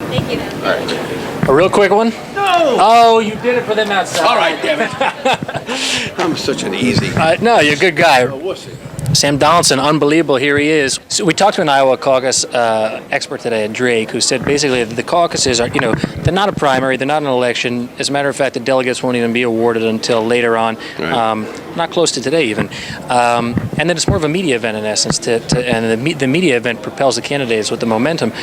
Thank you. All right. A real quick one? No! Oh, you did it for them outside. All right, damn it. I'm such an easy. No, you're a good guy. Oh, wussy. Sam Donaldson, unbelievable. Here he is. So we talked to an Iowa caucus expert today, Drake, who said basically the caucuses are, they're not a primary, they're not an election. As a matter of fact, the delegates won't even be awarded until later on, right. Not close to today even. And then it's more of a media event in essence, and the media event propels the candidates with the momentum.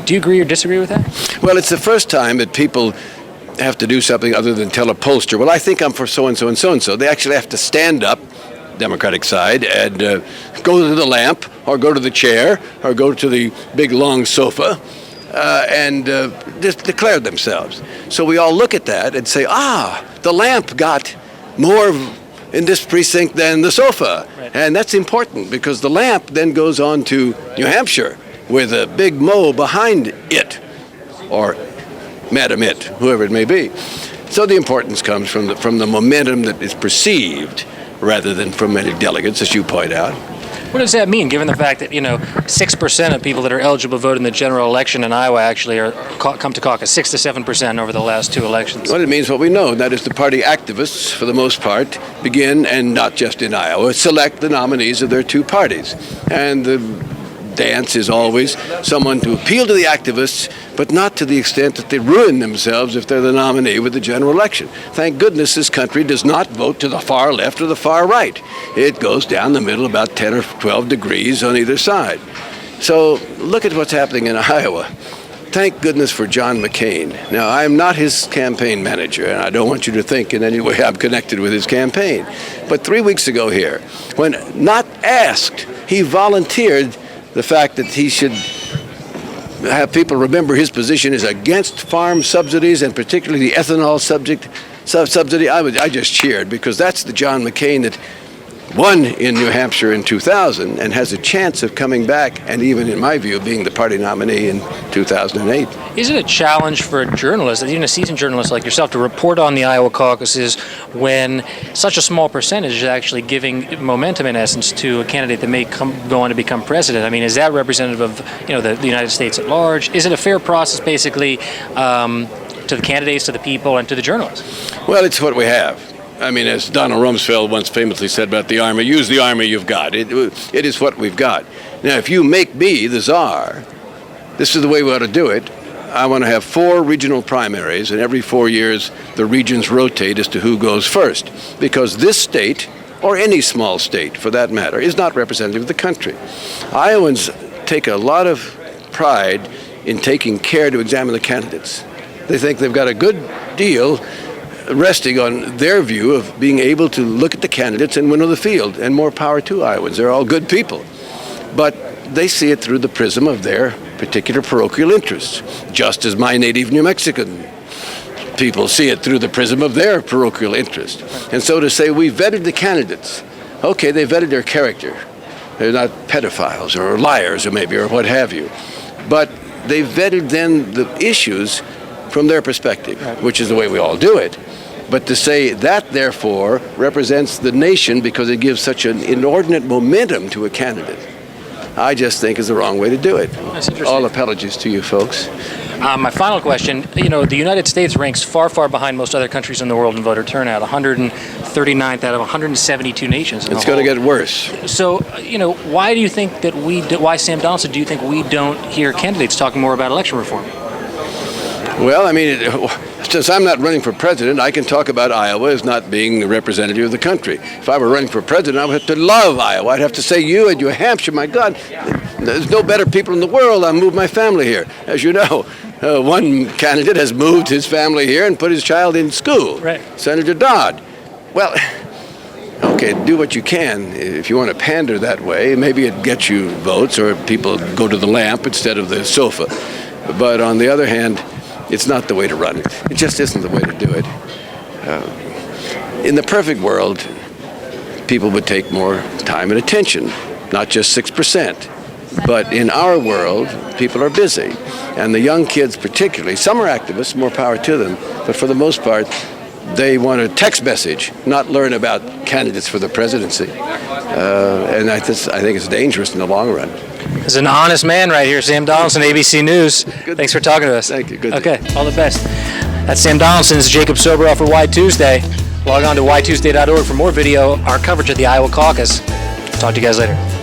Do you agree or disagree with that? Well, it's the first time that people have to do something other than tell a pollster, well, I think I'm for so-and-so and so-and-so. They actually have to stand up, Democratic side, and go to the lamp or go to the chair or go to the big long sofa and just declare themselves. So we all look at that and say, the lamp got more in this precinct than the sofa. Right. And that's important because the lamp then goes on to New Hampshire with a big Mo behind it, or Madam It, whoever it may be. So the importance comes from the momentum that is perceived rather than from many delegates, as you point out. What does that mean, given the fact that 6% of people that are eligible to vote in the general election in Iowa actually come to caucus, 6 to 7% over the last two elections? Well, it means what we know, and that is the party activists, for the most part, begin, and not just in Iowa, select the nominees of their two parties. And the dance is always someone to appeal to the activists, but not to the extent that they ruin themselves if they're the nominee with the general election. Thank goodness this country does not vote to the far left or the far right. It goes down the middle about 10 or 12 degrees on either side. So look at what's happening in Iowa. Thank goodness for John McCain. Now, I'm not his campaign manager, and I don't want you to think in any way I'm connected with his campaign. But 3 weeks ago here, when not asked, he volunteered the fact that he should have people remember his position is against farm subsidies, and particularly the ethanol subsidy. I just cheered, because that's the John McCain that won in New Hampshire in 2000 and has a chance of coming back and even, in my view, being the party nominee in 2008. Is it a challenge for a journalist, even a seasoned journalist like yourself, to report on the Iowa caucuses when such a small percentage is actually giving momentum, in essence, to a candidate that may go on to become president? I mean, is that representative of the United States at large? Is it a fair process, basically, to the candidates, to the people, and to the journalists? Well, it's what we have. I mean, as Donald Rumsfeld once famously said about the Army, use the Army you've got. It is what we've got. Now, if you make me the czar, this is the way we ought to do it. I want to have 4 regional primaries, and every 4 years the regions rotate as to who goes first. Because this state, or any small state for that matter, is not representative of the country. Iowans take a lot of pride in taking care to examine the candidates. They think they've got a good deal resting on their view of being able to look at the candidates and winnow the field, and more power to Iowans. They're all good people. But they see it through the prism of their particular parochial interests, just as my native New Mexican people see it through the prism of their parochial interest. And so to say, we vetted the candidates. Okay, they vetted their character. They're not pedophiles or liars or what have you. But they vetted then the issues from their perspective, which is the way we all do it. But to say that, therefore, represents the nation because it gives such an inordinate momentum to a candidate, I just think is the wrong way to do it. That's interesting. All apologies to you folks. My final question, the United States ranks far, far behind most other countries in the world in voter turnout, 139th out of 172 nations. It's going to get worse. So, why do you think that why, Sam Donaldson, do you think we don't hear candidates talking more about election reform? Well, I mean, since I'm not running for president, I can talk about Iowa as not being the representative of the country. If I were running for president, I would have to love Iowa. I'd have to say, you and New Hampshire, my God, there's no better people in the world. I moved my family here. As you know, one candidate has moved his family here and put his child in school, right. Senator Dodd. Well, okay, do what you can. If you want to pander that way, maybe it gets you votes, or people go to the lamp instead of the sofa. But on the other hand, it's not the way to run it. It just isn't the way to do it. In the perfect world, people would take more time and attention, not just 6%. But in our world, people are busy. And the young kids particularly, some are activists, more power to them, but for the most part, they want a text message, not learn about candidates for the presidency. And I think it's dangerous in the long run. This is an honest man right here, Sam Donaldson, ABC News. Good. Thanks for talking to us. Thank you. Good. Okay, all the best. That's Sam Donaldson. This is Jacob Soboroff for Why Tuesday. Log on to whytuesday.org for more video, our coverage of the Iowa caucus. Talk to you guys later.